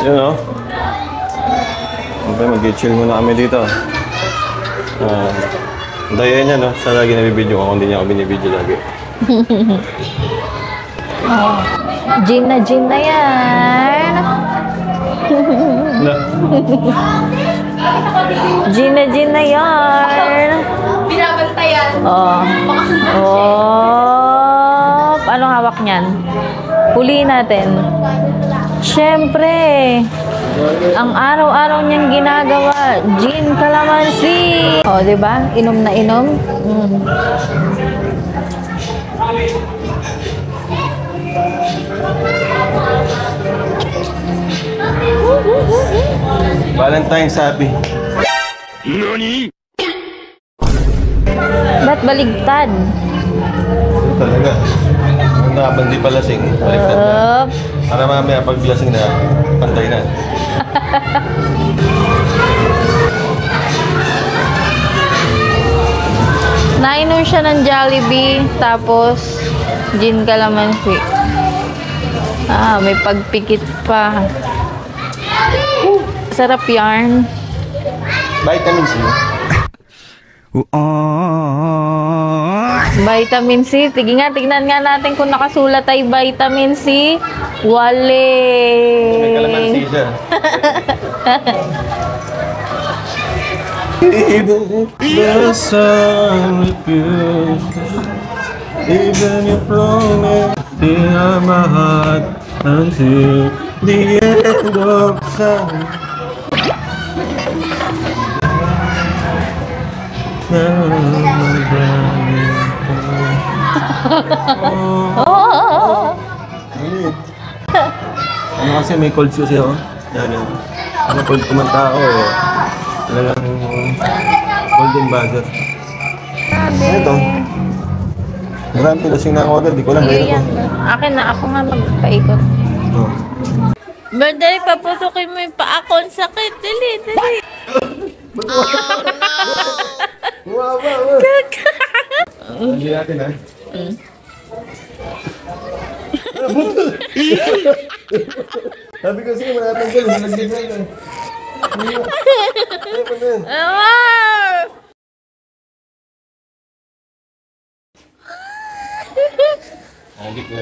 Yun o. Siyempre, mag-chill muna kami dito. Daya niya, no? Siya lagi nabibidyo ako, hindi niya ako binibidyo lagi. Oh. Gin na yan. Gin na yan. Binabantayan. Oh. Oh. Anong hawak niyan? Huliin natin. Siyempre, ang araw-araw niyang ginagawa, gin calamansi. Oh, di ba? Inom na inom. Valentine's happy. Ba't baligtad? Ito talaga. Habang di pa lasing, baliktad na. Para mamaya pag lasing na, pantay na. Nainom siya ng Jollibee, tapos gin calamansi. Ah, may pagpikit pa. Sarap yarn. Vitamin C. Vitamin C. Tignan nga natin kung nakasulat ay vitamin C. Wale. May kalamansi siya. Even if the sun refuses, even if promise, still have my heart until the end of time. Ano kasi may cold kasi ako. Yan. Ano cold kumanta ako eh. Talagang golden buzzer. Ito. Marami lasing na ako agad. Di ko lang ngayon ako. Akin na. Ako nga magpaikot. Oh. Dali, paputukin mo yung paa ko. Sakit. Dali. Wow. Hindi natin ha. Sabi ko sa'yo, manatanggal. Nalagyan na yun. Agit na.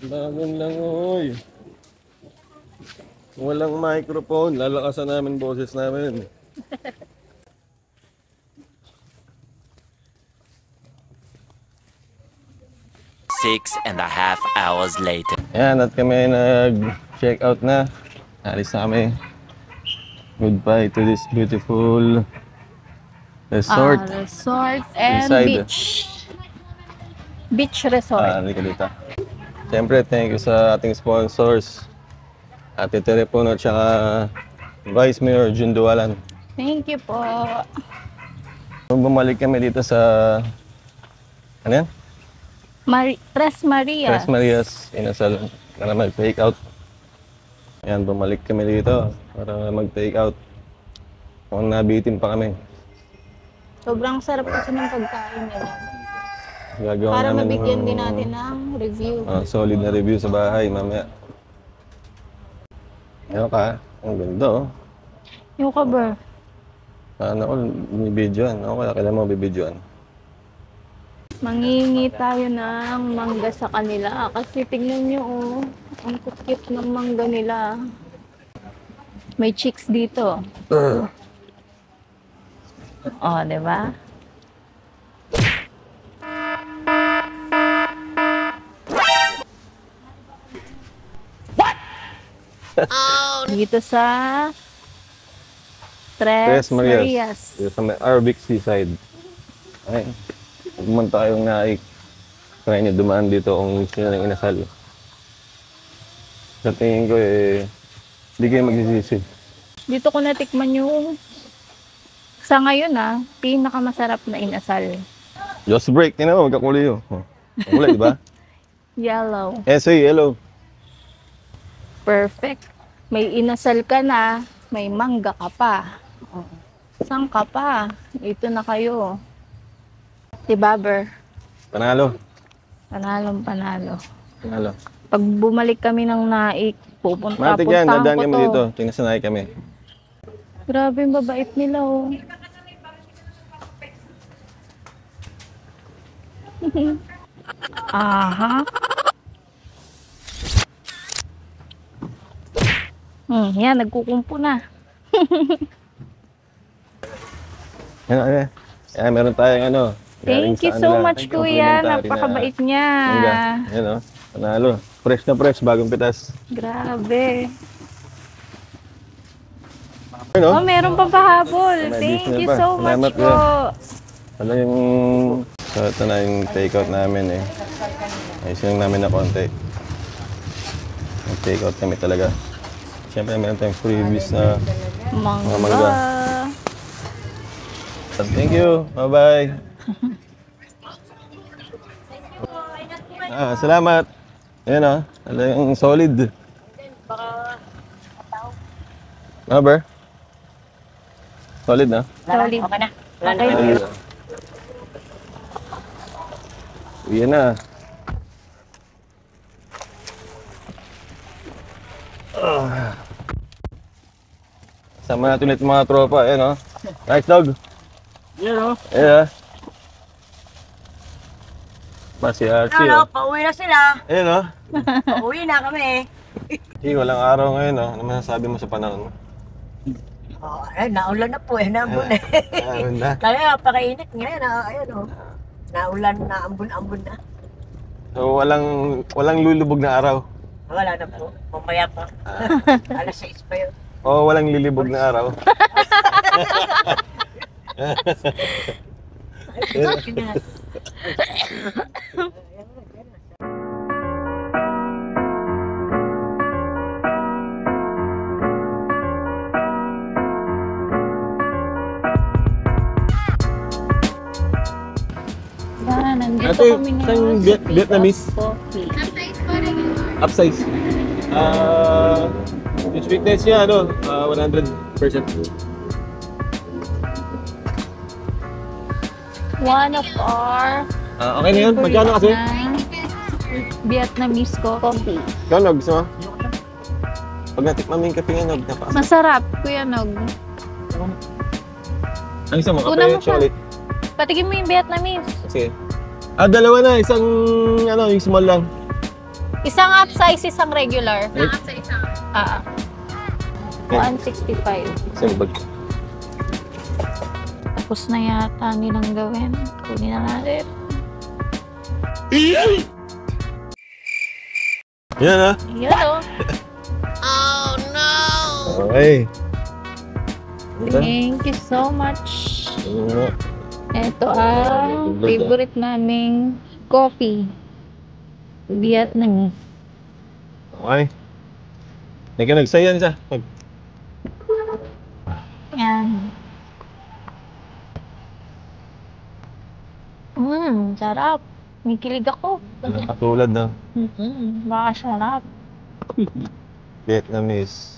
Bangon lang, oy. Walang microphone, lalakasan namin boses namin. Six and a half hours later. Yan, at kami nag-check out na. Alis na kami. Goodbye to this beautiful resort. Resort and Inside. beach. Beach resort. Halika dito. Siyempre, thank you sa ating sponsors. Ate Telepono at saka Vice Mayor Jun Dualan. Thank you po. Nung bumalik kami dito sa... Ano yan? Tres Maria. Tres Marias Inasal para mag-take out. Ayan, bumalik kami dito para mag-take out. Kung nabitin pa kami. Sobrang sarap kasi ng pagkain nila. Gagawa Para namin mabigyan din natin ng review. solid na review sa bahay mamaya. Ano ka? Ang ganda oh. Yung cover. Ano ko, bibidyoan. Ako kaya kailan mo bibidyoan. Mangingi tayo ng mangga sa kanila. Kasi tignan nyo oh. Ang cute ng mangga nila. May chicks dito. Oh, di ba? Dito sa Tres Marias. Dito sa may Arabic Seaside. Ay, pumunta kayong naik. Try nyo dumaan dito kung gusto nyo ng inasal. Sa tingin ko hindi kayo magsisisi. Dito ko natikman yung sa ngayon pinakamasarap na inasal. Just break, tingnan mo, magkakulay yun. Kulay, di ba? Yellow. Say hello. Perfect. May inasal ka na, may mangga ka pa. Oh. Saan ka pa? Ito na kayo. Diba, Ber? Panalo. Panalong panalo. Panalo. Pag bumalik kami ng naik, Matik yan, pupuntahan dadaan ko kami to. dito. Tingnan sanay kami. Grabe yung babait nila, oh. Aha. Yan, nagkukumpo na. Yan, meron tayong ano. galing Thank you sa so kanila. much, Kuya. Complimentary na Napakabait niya. mangga. Yan o, panalo. Fresh na fresh, bagong pitas. Grabe. Ano? Oh, meron pa pahabol. May Thank additional you pa. so Salamat, much Kuya. po. Ano yung... So, ito na yung take-out namin eh. Ayos lang namin na konti. Take-out kami talaga. Siyempre, meron tayong freebies na... Mangga. mangga. Thank you. Bye-bye. Salamat. Ayan o. Talagang solid. Ano, Ber? Solid na? Solid. Okay na. Okay. Uwi na. Sama natin ulit mga tropa. Ayan o. Nice dog. Yun o. Ayan. Si Archie o. Pauwi na sila. Ayan o. Pauwi na kami. Walang araw ngayon o. Ano masasabi mo sa panahon mo? Oh, ay, naulan na po eh. Naambon eh. Meron na. Kaya napakainit ngayon. Ayan o. Naulan na, ambon-ambon na. So walang lulubog na araw. Wala na po. Mamaya pa. Alas 6 pa yun. O walang lilibog na araw. Nandito Ate, kami saan ngayon Viet- sa Vietnamese? Coffee. Upsize. Yung sweetness niya, 100%. One of our Okay na yun? Magkano kasi? Vietnamese coffee. Ikaw, Nog, gusto mo? Pag natikman mo yung kape nga, Nog, napaka. Masarap, Kuya Nog. Ang gusto mo? Una mo Kape, siya. chocolate. Patigin mo yung Vietnamese. Sige. Dalawa na. Isang, yung small lang. Isang upsize, isang regular. Ah. 165. Isang bag. Tapos na yata nilang gawin. Kunin na natin. Yan ah. Yan o. Okay. Ito. Thank you so much. Ano? Ito ang favorite naming coffee. Vietnamese. Okay. Hindi ka nagsayan siya. Yan. Sarap. May kilig ako. Katulad na Baka sarap. Vietnamese.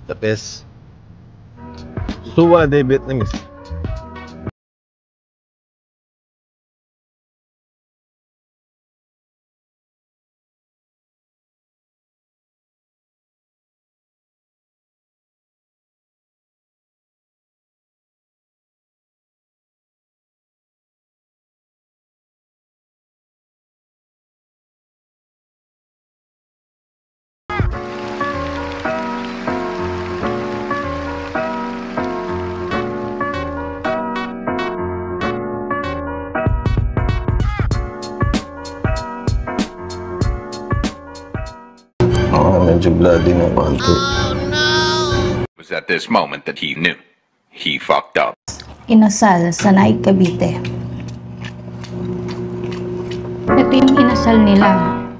The best. Suwa de Vietnamese. Medyo bloody na konti. It was at this moment that he knew. He fucked up. Inasal sa Naik, Cavite. Ito yung inasal nila.